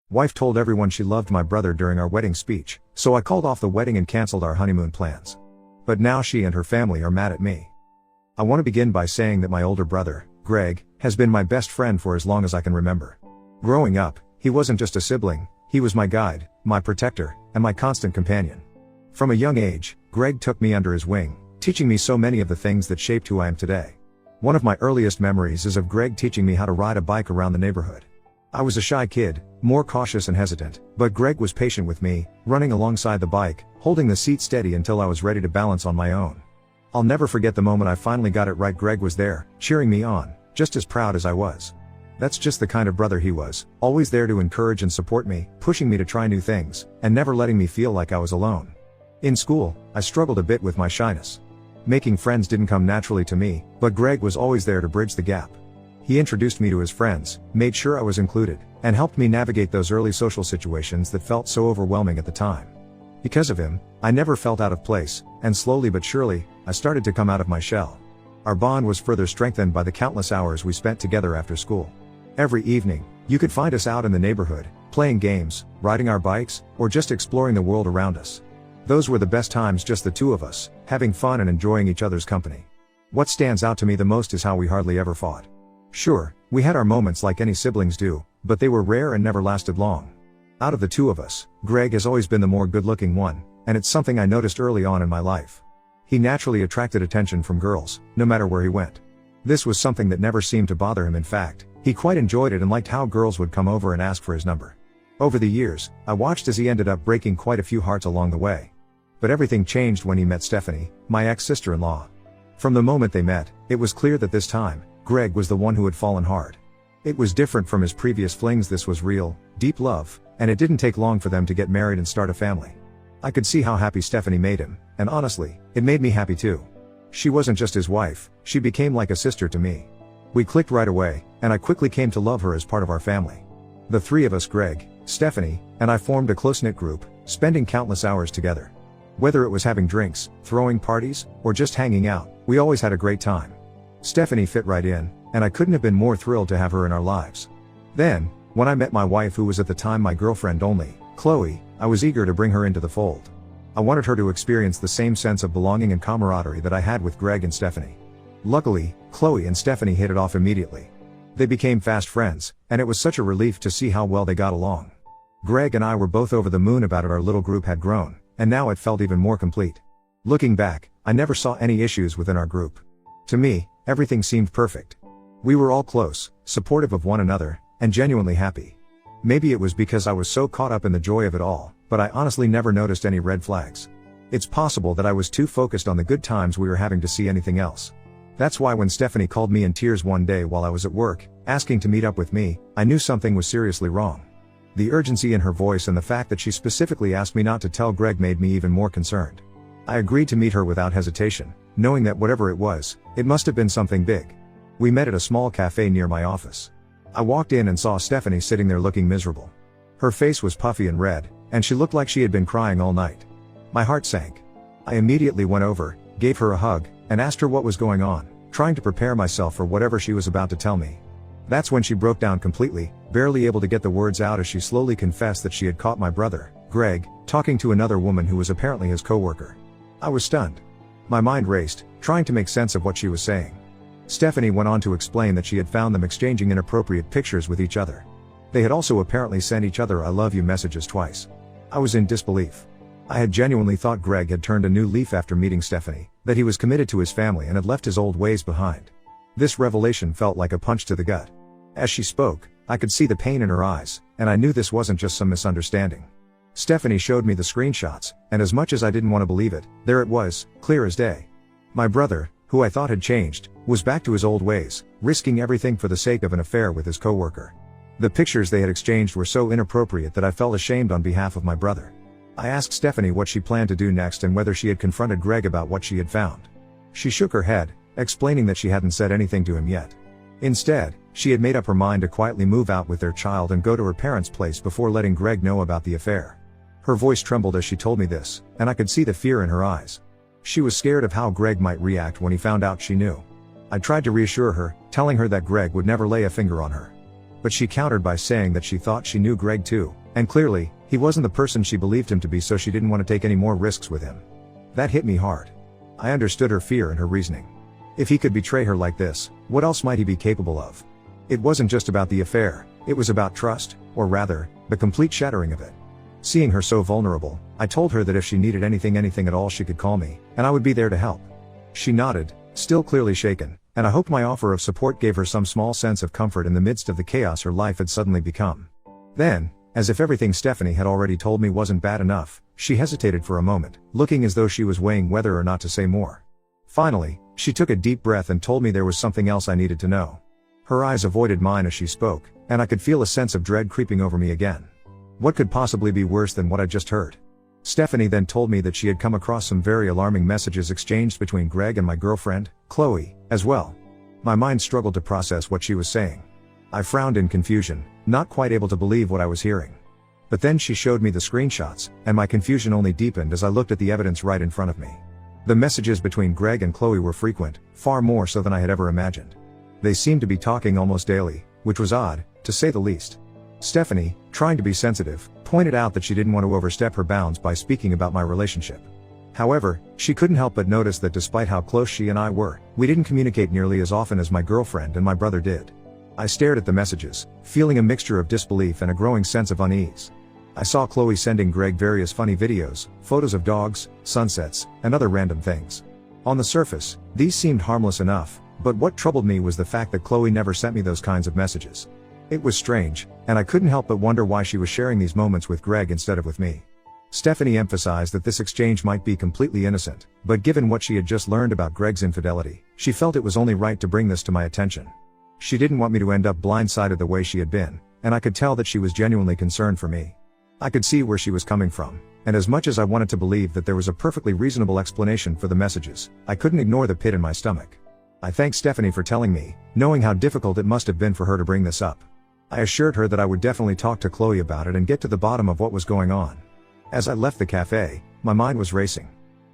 Wife told everyone she loved my brother during our wedding speech, so I called off the wedding and cancelled our honeymoon plans. But now she and her family are mad at me. I want to begin by saying that my older brother, Greg, has been my best friend for as long as I can remember. Growing up, he wasn't just a sibling, he was my guide, my protector, and my constant companion. From a young age, Greg took me under his wing, teaching me so many of the things that shaped who I am today. One of my earliest memories is of Greg teaching me how to ride a bike around the neighborhood. I was a shy kid, more cautious and hesitant, but Greg was patient with me, running alongside the bike, holding the seat steady until I was ready to balance on my own. I'll never forget the moment I finally got it right. Greg was there, cheering me on, just as proud as I was. That's just the kind of brother he was, always there to encourage and support me, pushing me to try new things, and never letting me feel like I was alone. In school, I struggled a bit with my shyness. Making friends didn't come naturally to me, but Greg was always there to bridge the gap. He introduced me to his friends, made sure I was included, and helped me navigate those early social situations that felt so overwhelming at the time. Because of him, I never felt out of place, and slowly but surely, I started to come out of my shell. Our bond was further strengthened by the countless hours we spent together after school. Every evening, you could find us out in the neighborhood, playing games, riding our bikes, or just exploring the world around us. Those were the best times, just the two of us, having fun and enjoying each other's company. What stands out to me the most is how we hardly ever fought. Sure, we had our moments like any siblings do, but they were rare and never lasted long. Out of the two of us, Greg has always been the more good-looking one, and it's something I noticed early on in my life. He naturally attracted attention from girls, no matter where he went. This was something that never seemed to bother him. In fact, he quite enjoyed it and liked how girls would come over and ask for his number. Over the years, I watched as he ended up breaking quite a few hearts along the way. But everything changed when he met Stephanie, my ex-sister-in-law. From the moment they met, it was clear that this time, Greg was the one who had fallen hard. It was different from his previous flings. This was real, deep love, and it didn't take long for them to get married and start a family. I could see how happy Stephanie made him, and honestly, it made me happy too. She wasn't just his wife, she became like a sister to me. We clicked right away, and I quickly came to love her as part of our family. The three of us, Greg, Stephanie, and I, formed a close-knit group, spending countless hours together. Whether it was having drinks, throwing parties, or just hanging out, we always had a great time. Stephanie fit right in, and I couldn't have been more thrilled to have her in our lives. Then, when I met my wife, who was at the time my girlfriend only, Chloe, I was eager to bring her into the fold. I wanted her to experience the same sense of belonging and camaraderie that I had with Greg and Stephanie. Luckily, Chloe and Stephanie hit it off immediately. They became fast friends, and it was such a relief to see how well they got along. Greg and I were both over the moon about it. Our little group had grown, and now it felt even more complete. Looking back, I never saw any issues within our group. To me, everything seemed perfect. We were all close, supportive of one another, and genuinely happy. Maybe it was because I was so caught up in the joy of it all, but I honestly never noticed any red flags. It's possible that I was too focused on the good times we were having to see anything else. That's why when Stephanie called me in tears one day while I was at work, asking to meet up with me, I knew something was seriously wrong. The urgency in her voice and the fact that she specifically asked me not to tell Greg made me even more concerned. I agreed to meet her without hesitation, knowing that whatever it was, it must have been something big. We met at a small cafe near my office. I walked in and saw Stephanie sitting there looking miserable. Her face was puffy and red, and she looked like she had been crying all night. My heart sank. I immediately went over, gave her a hug, and asked her what was going on, trying to prepare myself for whatever she was about to tell me. That's when she broke down completely, barely able to get the words out as she slowly confessed that she had caught my brother, Greg, talking to another woman who was apparently his coworker. I was stunned. My mind raced, trying to make sense of what she was saying. Stephanie went on to explain that she had found them exchanging inappropriate pictures with each other. They had also apparently sent each other "I love you" messages twice. I was in disbelief. I had genuinely thought Greg had turned a new leaf after meeting Stephanie, that he was committed to his family and had left his old ways behind. This revelation felt like a punch to the gut. As she spoke, I could see the pain in her eyes, and I knew this wasn't just some misunderstanding. Stephanie showed me the screenshots, and as much as I didn't want to believe it, there it was, clear as day. My brother, who I thought had changed, was back to his old ways, risking everything for the sake of an affair with his coworker. The pictures they had exchanged were so inappropriate that I felt ashamed on behalf of my brother. I asked Stephanie what she planned to do next and whether she had confronted Greg about what she had found. She shook her head, explaining that she hadn't said anything to him yet. Instead, she had made up her mind to quietly move out with their child and go to her parents' place before letting Greg know about the affair. Her voice trembled as she told me this, and I could see the fear in her eyes. She was scared of how Greg might react when he found out she knew. I tried to reassure her, telling her that Greg would never lay a finger on her. But she countered by saying that she thought she knew Greg too, and clearly, he wasn't the person she believed him to be, so she didn't want to take any more risks with him. That hit me hard. I understood her fear and her reasoning. If he could betray her like this, what else might he be capable of? It wasn't just about the affair, it was about trust, or rather, the complete shattering of it. Seeing her so vulnerable, I told her that if she needed anything at all, she could call me, and I would be there to help. She nodded, still clearly shaken, and I hoped my offer of support gave her some small sense of comfort in the midst of the chaos her life had suddenly become. Then, as if everything Stephanie had already told me wasn't bad enough, she hesitated for a moment, looking as though she was weighing whether or not to say more. Finally, she took a deep breath and told me there was something else I needed to know. Her eyes avoided mine as she spoke, and I could feel a sense of dread creeping over me again. What could possibly be worse than what I just heard? Stephanie then told me that she had come across some very alarming messages exchanged between Greg and my girlfriend, Chloe, as well. My mind struggled to process what she was saying. I frowned in confusion, not quite able to believe what I was hearing. But then she showed me the screenshots, and my confusion only deepened as I looked at the evidence right in front of me. The messages between Greg and Chloe were frequent, far more so than I had ever imagined. They seemed to be talking almost daily, which was odd, to say the least. Stephanie, trying to be sensitive, pointed out that she didn't want to overstep her bounds by speaking about my relationship. However, she couldn't help but notice that despite how close she and I were, we didn't communicate nearly as often as my girlfriend and my brother did. I stared at the messages, feeling a mixture of disbelief and a growing sense of unease. I saw Chloe sending Greg various funny videos, photos of dogs, sunsets, and other random things. On the surface, these seemed harmless enough, but what troubled me was the fact that Chloe never sent me those kinds of messages. It was strange, and I couldn't help but wonder why she was sharing these moments with Greg instead of with me. Stephanie emphasized that this exchange might be completely innocent, but given what she had just learned about Greg's infidelity, she felt it was only right to bring this to my attention. She didn't want me to end up blindsided the way she had been, and I could tell that she was genuinely concerned for me. I could see where she was coming from, and as much as I wanted to believe that there was a perfectly reasonable explanation for the messages, I couldn't ignore the pit in my stomach. I thanked Stephanie for telling me, knowing how difficult it must have been for her to bring this up. I assured her that I would definitely talk to Chloe about it and get to the bottom of what was going on. As I left the cafe, my mind was racing.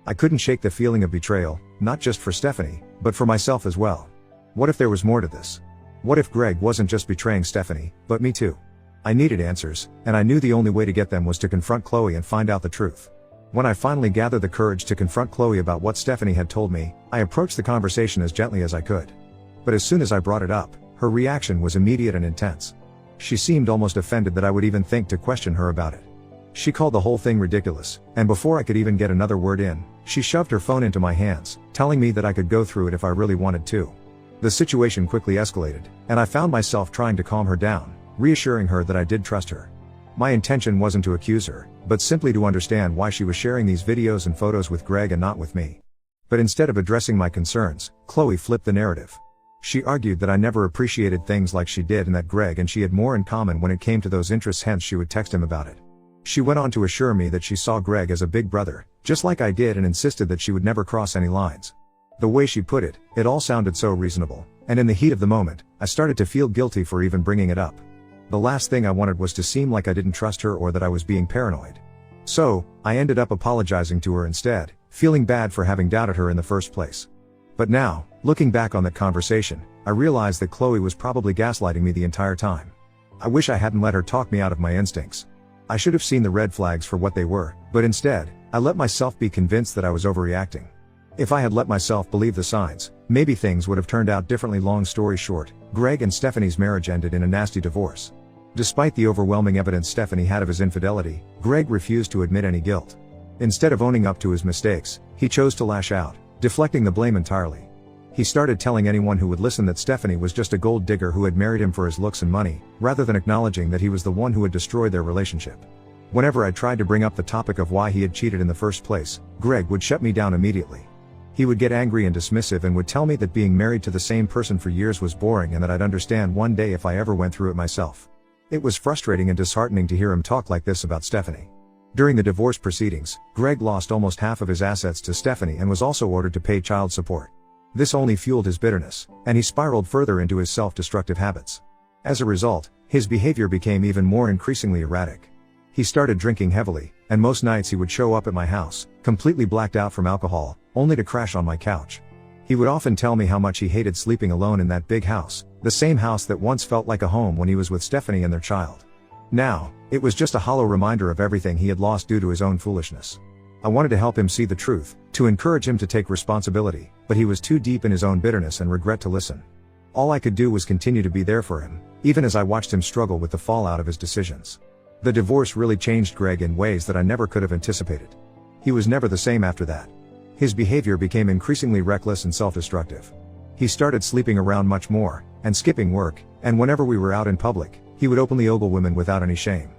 I couldn't shake the feeling of betrayal, not just for Stephanie, but for myself as well. What if there was more to this? What if Greg wasn't just betraying Stephanie, but me too? I needed answers, and I knew the only way to get them was to confront Chloe and find out the truth. When I finally gathered the courage to confront Chloe about what Stephanie had told me, I approached the conversation as gently as I could. But as soon as I brought it up, her reaction was immediate and intense. She seemed almost offended that I would even think to question her about it. She called the whole thing ridiculous, and before I could even get another word in, she shoved her phone into my hands, telling me that I could go through it if I really wanted to. The situation quickly escalated, and I found myself trying to calm her down, reassuring her that I did trust her. My intention wasn't to accuse her, but simply to understand why she was sharing these videos and photos with Greg and not with me. But instead of addressing my concerns, Chloe flipped the narrative. She argued that I never appreciated things like she did and that Greg and she had more in common when it came to those interests, hence she would text him about it. She went on to assure me that she saw Greg as a big brother, just like I did, and insisted that she would never cross any lines. The way she put it, it all sounded so reasonable, and in the heat of the moment, I started to feel guilty for even bringing it up. The last thing I wanted was to seem like I didn't trust her or that I was being paranoid. So, I ended up apologizing to her instead, feeling bad for having doubted her in the first place. But now, looking back on that conversation, I realized that Chloe was probably gaslighting me the entire time. I wish I hadn't let her talk me out of my instincts. I should have seen the red flags for what they were, but instead, I let myself be convinced that I was overreacting. If I had let myself believe the signs, maybe things would have turned out differently. Long story short, Greg and Stephanie's marriage ended in a nasty divorce. Despite the overwhelming evidence Stephanie had of his infidelity, Greg refused to admit any guilt. Instead of owning up to his mistakes, he chose to lash out, deflecting the blame entirely. He started telling anyone who would listen that Stephanie was just a gold digger who had married him for his looks and money, rather than acknowledging that he was the one who had destroyed their relationship. Whenever I tried to bring up the topic of why he had cheated in the first place, Greg would shut me down immediately. He would get angry and dismissive and would tell me that being married to the same person for years was boring and that I'd understand one day if I ever went through it myself. It was frustrating and disheartening to hear him talk like this about Stephanie. During the divorce proceedings, Greg lost almost half of his assets to Stephanie and was also ordered to pay child support. This only fueled his bitterness, and he spiraled further into his self-destructive habits. As a result, his behavior became even more increasingly erratic. He started drinking heavily, and most nights he would show up at my house, completely blacked out from alcohol, only to crash on my couch. He would often tell me how much he hated sleeping alone in that big house, The same house that once felt like a home when he was with Stephanie and their child. Now, it was just a hollow reminder of everything he had lost due to his own foolishness. I wanted to help him see the truth, to encourage him to take responsibility, but he was too deep in his own bitterness and regret to listen. All I could do was continue to be there for him, even as I watched him struggle with the fallout of his decisions. The divorce really changed Greg in ways that I never could have anticipated. He was never the same after that. His behavior became increasingly reckless and self-destructive. He started sleeping around much more, and skipping work, and whenever we were out in public, he would openly ogle women without any shame.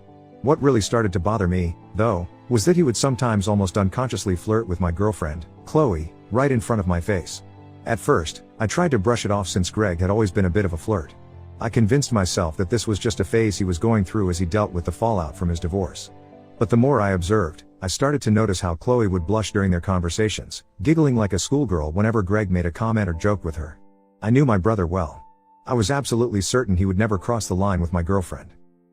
What really started to bother me, though, was that he would sometimes almost unconsciously flirt with my girlfriend, Chloe, right in front of my face. At first, I tried to brush it off since Greg had always been a bit of a flirt. I convinced myself that this was just a phase he was going through as he dealt with the fallout from his divorce. But the more I observed, I started to notice how Chloe would blush during their conversations, giggling like a schoolgirl whenever Greg made a comment or joked with her. I knew my brother well. I was absolutely certain he would never cross the line with my girlfriend.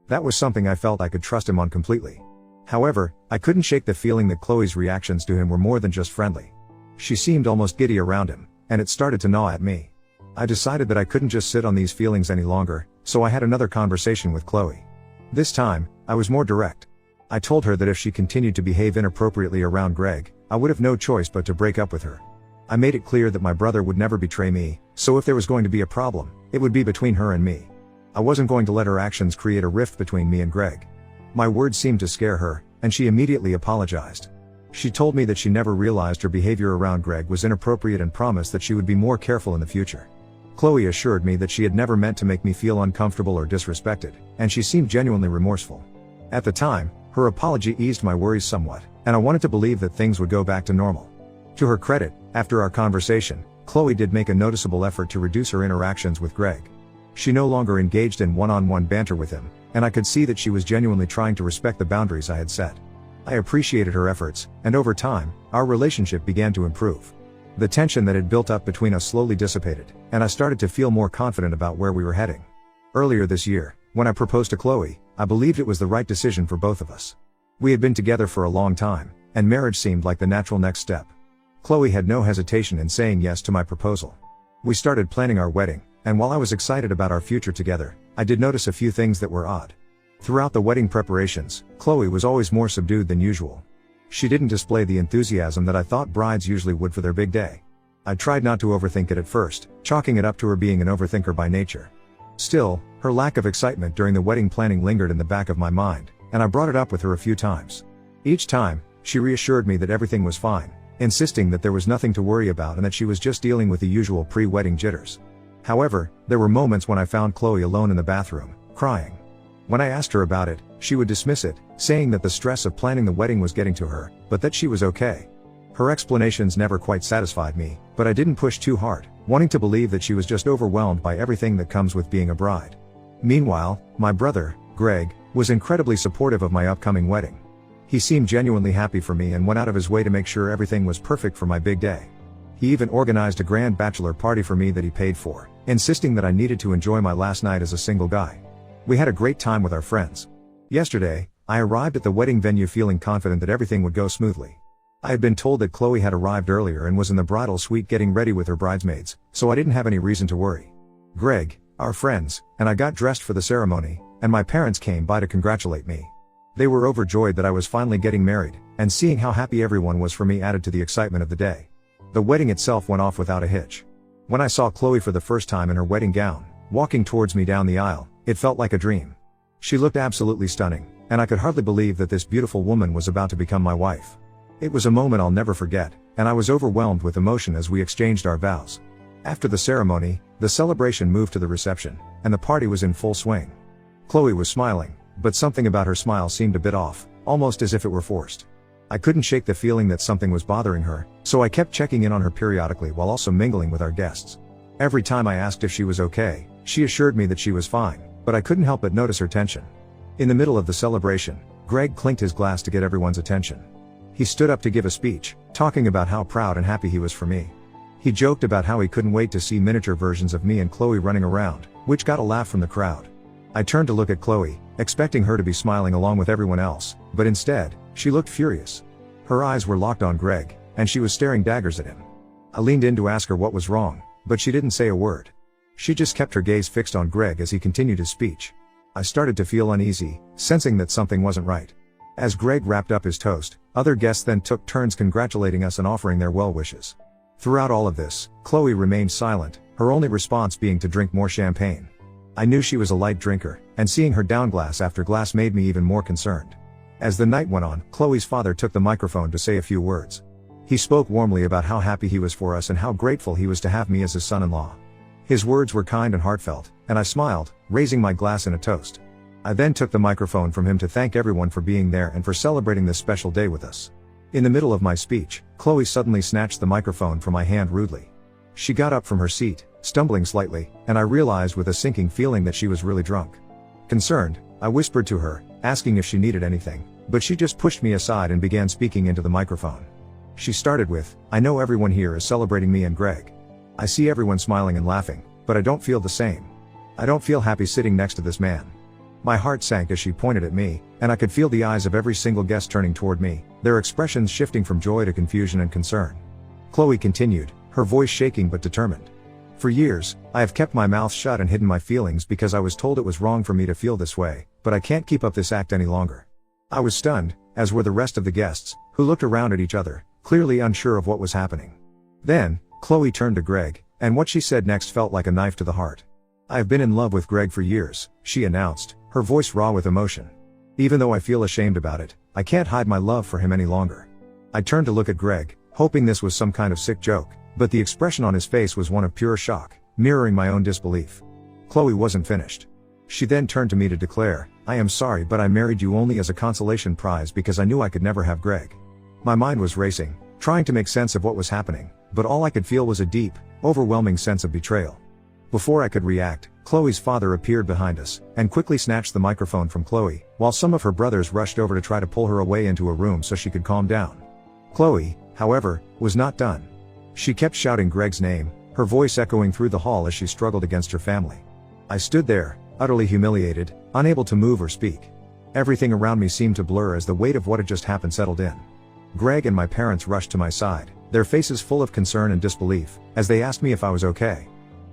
That was something I felt I could trust him on completely. However, I couldn't shake the feeling that Chloe's reactions to him were more than just friendly. She seemed almost giddy around him, and it started to gnaw at me. I decided that I couldn't just sit on these feelings any longer, so I had another conversation with Chloe. This time, I was more direct. I told her that if she continued to behave inappropriately around Greg, I would have no choice but to break up with her. I made it clear that my brother would never betray me, so if there was going to be a problem, it would be between her and me. I wasn't going to let her actions create a rift between me and Greg. My words seemed to scare her, and she immediately apologized. She told me that she never realized her behavior around Greg was inappropriate and promised that she would be more careful in the future. Chloe assured me that she had never meant to make me feel uncomfortable or disrespected, and she seemed genuinely remorseful. At the time, her apology eased my worries somewhat, and I wanted to believe that things would go back to normal. To her credit, after our conversation, Chloe did make a noticeable effort to reduce her interactions with Greg. She no longer engaged in one-on-one banter with him, and I could see that she was genuinely trying to respect the boundaries I had set. I appreciated her efforts, and over time, our relationship began to improve. The tension that had built up between us slowly dissipated, and I started to feel more confident about where we were heading. Earlier this year, when I proposed to Chloe, I believed it was the right decision for both of us. We had been together for a long time, and marriage seemed like the natural next step. Chloe had no hesitation in saying yes to my proposal. We started planning our wedding, and while I was excited about our future together, I did notice a few things that were odd. Throughout the wedding preparations, Chloe was always more subdued than usual. She didn't display the enthusiasm that I thought brides usually would for their big day. I tried not to overthink it at first, chalking it up to her being an overthinker by nature. Still, her lack of excitement during the wedding planning lingered in the back of my mind, and I brought it up with her a few times. Each time, she reassured me that everything was fine, insisting that there was nothing to worry about and that she was just dealing with the usual pre-wedding jitters. However, there were moments when I found Chloe alone in the bathroom, crying. When I asked her about it, she would dismiss it, saying that the stress of planning the wedding was getting to her, but that she was okay. Her explanations never quite satisfied me, but I didn't push too hard, wanting to believe that she was just overwhelmed by everything that comes with being a bride. Meanwhile, my brother, Greg, was incredibly supportive of my upcoming wedding. He seemed genuinely happy for me and went out of his way to make sure everything was perfect for my big day. He even organized a grand bachelor party for me that he paid for, insisting that I needed to enjoy my last night as a single guy. We had a great time with our friends. Yesterday, I arrived at the wedding venue feeling confident that everything would go smoothly. I had been told that Chloe had arrived earlier and was in the bridal suite getting ready with her bridesmaids, so I didn't have any reason to worry. Greg, our friends, and I got dressed for the ceremony, and my parents came by to congratulate me. They were overjoyed that I was finally getting married, and seeing how happy everyone was for me added to the excitement of the day. The wedding itself went off without a hitch. When I saw Chloe for the first time in her wedding gown, walking towards me down the aisle, it felt like a dream. She looked absolutely stunning, and I could hardly believe that this beautiful woman was about to become my wife. It was a moment I'll never forget, and I was overwhelmed with emotion as we exchanged our vows. After the ceremony, the celebration moved to the reception, and the party was in full swing. Chloe was smiling, but something about her smile seemed a bit off, almost as if it were forced. I couldn't shake the feeling that something was bothering her, so I kept checking in on her periodically while also mingling with our guests. Every time I asked if she was okay, she assured me that she was fine, but I couldn't help but notice her tension. In the middle of the celebration, Greg clinked his glass to get everyone's attention. He stood up to give a speech, talking about how proud and happy he was for me. He joked about how he couldn't wait to see miniature versions of me and Chloe running around, which got a laugh from the crowd. I turned to look at Chloe, expecting her to be smiling along with everyone else, but instead, she looked furious. Her eyes were locked on Greg, and she was staring daggers at him. I leaned in to ask her what was wrong, but she didn't say a word. She just kept her gaze fixed on Greg as he continued his speech. I started to feel uneasy, sensing that something wasn't right. As Greg wrapped up his toast, other guests then took turns congratulating us and offering their well wishes. Throughout all of this, Chloe remained silent, her only response being to drink more champagne. I knew she was a light drinker, and seeing her down glass after glass made me even more concerned. As the night went on, Chloe's father took the microphone to say a few words. He spoke warmly about how happy he was for us and how grateful he was to have me as his son-in-law. His words were kind and heartfelt, and I smiled, raising my glass in a toast. I then took the microphone from him to thank everyone for being there and for celebrating this special day with us. In the middle of my speech, Chloe suddenly snatched the microphone from my hand rudely. She got up from her seat, stumbling slightly, and I realized with a sinking feeling that she was really drunk. Concerned, I whispered to her, asking if she needed anything, but she just pushed me aside and began speaking into the microphone. She started with, "I know everyone here is celebrating me and Greg. I see everyone smiling and laughing, but I don't feel the same. I don't feel happy sitting next to this man." My heart sank as she pointed at me, and I could feel the eyes of every single guest turning toward me, their expressions shifting from joy to confusion and concern. Chloe continued, her voice shaking but determined. "For years, I have kept my mouth shut and hidden my feelings because I was told it was wrong for me to feel this way, but I can't keep up this act any longer." I was stunned, as were the rest of the guests, who looked around at each other, clearly unsure of what was happening. Then, Chloe turned to Greg, and what she said next felt like a knife to the heart. "I have been in love with Greg for years," she announced, her voice raw with emotion. "Even though I feel ashamed about it, I can't hide my love for him any longer." I turned to look at Greg, hoping this was some kind of sick joke, but the expression on his face was one of pure shock, mirroring my own disbelief. Chloe wasn't finished. She then turned to me to declare, "I am sorry, but I married you only as a consolation prize because I knew I could never have Greg." My mind was racing, trying to make sense of what was happening, but all I could feel was a deep, overwhelming sense of betrayal. Before I could react, Chloe's father appeared behind us, and quickly snatched the microphone from Chloe, while some of her brothers rushed over to try to pull her away into a room so she could calm down. Chloe, however, was not done. She kept shouting Greg's name, her voice echoing through the hall as she struggled against her family. I stood there, utterly humiliated, unable to move or speak. Everything around me seemed to blur as the weight of what had just happened settled in. Greg and my parents rushed to my side, their faces full of concern and disbelief, as they asked me if I was okay.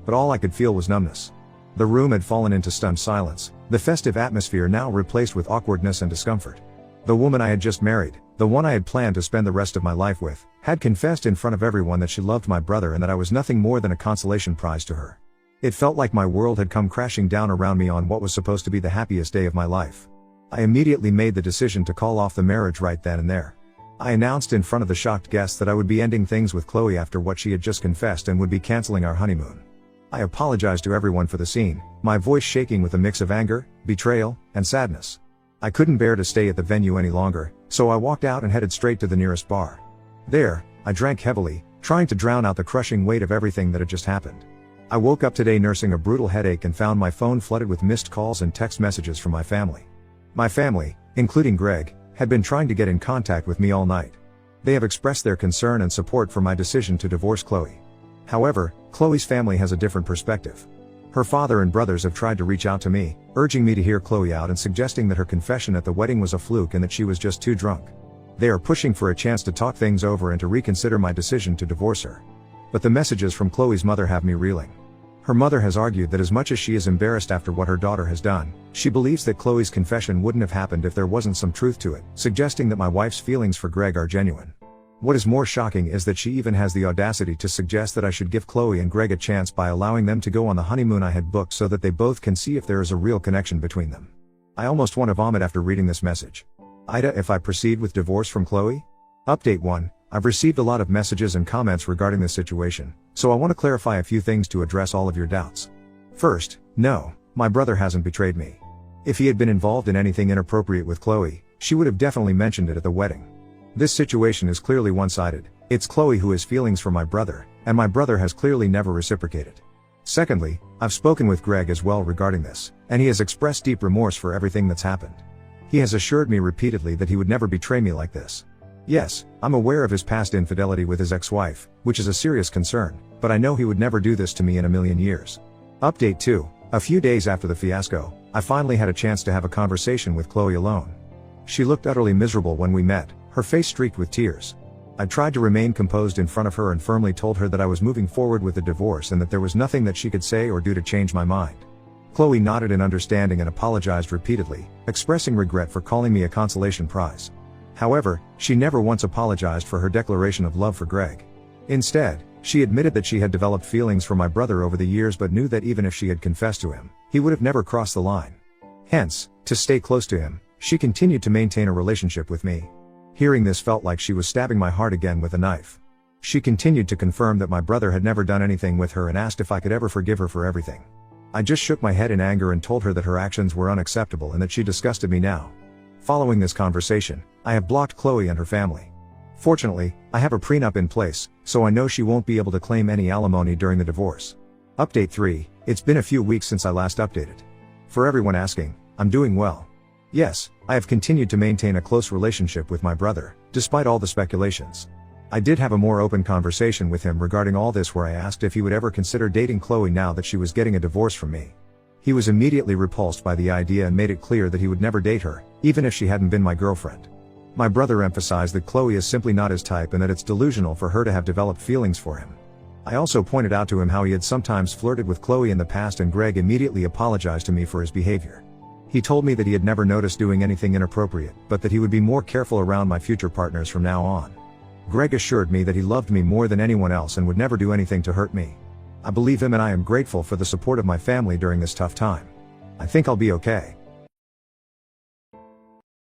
But all I could feel was numbness. The room had fallen into stunned silence, the festive atmosphere now replaced with awkwardness and discomfort. The woman I had just married, the one I had planned to spend the rest of my life with, had confessed in front of everyone that she loved my brother and that I was nothing more than a consolation prize to her. It felt like my world had come crashing down around me on what was supposed to be the happiest day of my life. I immediately made the decision to call off the marriage right then and there. I announced in front of the shocked guests that I would be ending things with Chloe after what she had just confessed and would be canceling our honeymoon. I apologized to everyone for the scene, my voice shaking with a mix of anger, betrayal, and sadness. I couldn't bear to stay at the venue any longer, so I walked out and headed straight to the nearest bar. There, I drank heavily, trying to drown out the crushing weight of everything that had just happened. I woke up today nursing a brutal headache and found my phone flooded with missed calls and text messages from my family. My family, including Greg, had been trying to get in contact with me all night. They have expressed their concern and support for my decision to divorce Chloe. However, Chloe's family has a different perspective. Her father and brothers have tried to reach out to me, urging me to hear Chloe out and suggesting that her confession at the wedding was a fluke and that she was just too drunk. They are pushing for a chance to talk things over and to reconsider my decision to divorce her. But the messages from Chloe's mother have me reeling. Her mother has argued that as much as she is embarrassed after what her daughter has done, she believes that Chloe's confession wouldn't have happened if there wasn't some truth to it, suggesting that my wife's feelings for Greg are genuine. What is more shocking is that she even has the audacity to suggest that I should give Chloe and Greg a chance by allowing them to go on the honeymoon I had booked so that they both can see if there is a real connection between them. I almost want to vomit after reading this message. Ida, if I proceed with divorce from Chloe? Update 1. I've received a lot of messages and comments regarding this situation, so I want to clarify a few things to address all of your doubts. First, no, my brother hasn't betrayed me. If he had been involved in anything inappropriate with Chloe, she would have definitely mentioned it at the wedding. This situation is clearly one-sided. It's Chloe who has feelings for my brother, and my brother has clearly never reciprocated. Secondly, I've spoken with Greg as well regarding this, and he has expressed deep remorse for everything that's happened. He has assured me repeatedly that he would never betray me like this. Yes, I'm aware of his past infidelity with his ex-wife, which is a serious concern, but I know he would never do this to me in a million years. Update 2. A few days after the fiasco, I finally had a chance to have a conversation with Chloe alone. She looked utterly miserable when we met, her face streaked with tears. I tried to remain composed in front of her and firmly told her that I was moving forward with the divorce and that there was nothing that she could say or do to change my mind. Chloe nodded in understanding and apologized repeatedly, expressing regret for calling me a consolation prize. However, she never once apologized for her declaration of love for Greg. Instead, she admitted that she had developed feelings for my brother over the years but knew that even if she had confessed to him, he would have never crossed the line. Hence, to stay close to him, she continued to maintain a relationship with me. Hearing this felt like she was stabbing my heart again with a knife. She continued to confirm that my brother had never done anything with her and asked if I could ever forgive her for everything. I just shook my head in anger and told her that her actions were unacceptable and that she disgusted me now. Following this conversation, I have blocked Chloe and her family. Fortunately, I have a prenup in place, so I know she won't be able to claim any alimony during the divorce. Update 3, it's been a few weeks since I last updated. For everyone asking, I'm doing well. Yes, I have continued to maintain a close relationship with my brother, despite all the speculations. I did have a more open conversation with him regarding all this where I asked if he would ever consider dating Chloe now that she was getting a divorce from me. He was immediately repulsed by the idea and made it clear that he would never date her, even if she hadn't been my girlfriend. My brother emphasized that Chloe is simply not his type and that it's delusional for her to have developed feelings for him. I also pointed out to him how he had sometimes flirted with Chloe in the past and Greg immediately apologized to me for his behavior. He told me that he had never noticed doing anything inappropriate, but that he would be more careful around my future partners from now on. Greg assured me that he loved me more than anyone else and would never do anything to hurt me. I believe him and I am grateful for the support of my family during this tough time. I think I'll be okay.